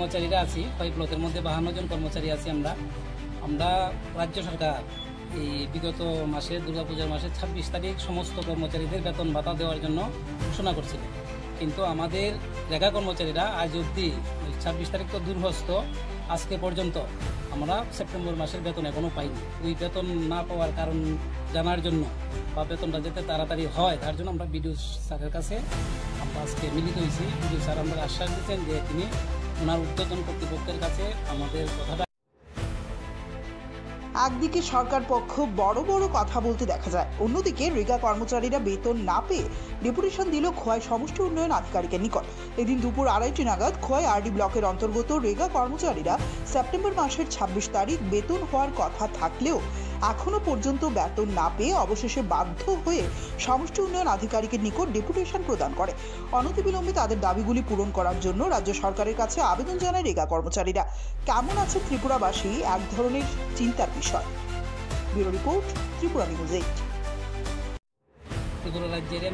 কর্মচারীরা আছি, খোয়াই ব্লকের মধ্যে 52 জন কর্মচারী আছি। আমরা রাজ্য সরকার এই বিগত মাসে দুর্গাপূজার মাসে 26 তারিখ সমস্ত কর্মচারীদের বেতন ভাতা দেওয়ার জন্য ঘোষণা করছিল, কিন্তু আমাদের রেগা কর্মচারীরা আজ অবধি 26 তারিখ তো দূরহস্ত, আজকে পর্যন্ত আমরা সেপ্টেম্বর মাসের বেতন এখনও পাইনি। ওই বেতন না পাওয়ার কারণ জানার জন্য বা বেতনটা যাতে তাড়াতাড়ি হয় তার জন্য আমরা বিডিও স্যারের কাছে আমরা আজকে মিলিত হয়েছি। বিডিও স্যার আমাদের আশ্বাস দিচ্ছেন যে তিনি ওনার ঊর্ধ্বতন কর্তৃপক্ষের কাছে আমাদের কথাটা। একদিকে সরকার পক্ষ বড় বড় কথা বলতে দেখা যায়, অন্যদিকে রেগা কর্মচারীরা বেতন না পেয়ে ডেপুটেশন দিল খোয়াই সমষ্টি উন্নয়ন আধিকারিকের নিকট। এদিন দুপুর 2:30 নাগাদ খোয়াই আরডি ব্লকের অন্তর্গত রেগা কর্মচারীরা সেপ্টেম্বর মাসের 26 তারিখ বেতন হওয়ার কথা থাকলেও এখনো পর্যন্ত বেতন না পেয়ে অবশেষে বাধ্য হয়ে সমষ্টি উন্নয়ন আধিকারিকের নিকট ডেপুটেশন প্রদান করে। অনতিবিলম্বে তাদের দাবিগুলি পূরণ করার জন্য রাজ্য সরকারের কাছে আবেদন জানায় রেগা কর্মচারীরা। কেমন আছে ত্রিপুরাবাসী এক ধরনের চিন্তার বিষয়। Bureau report, Tripura news 8। Tripura রাজ্যের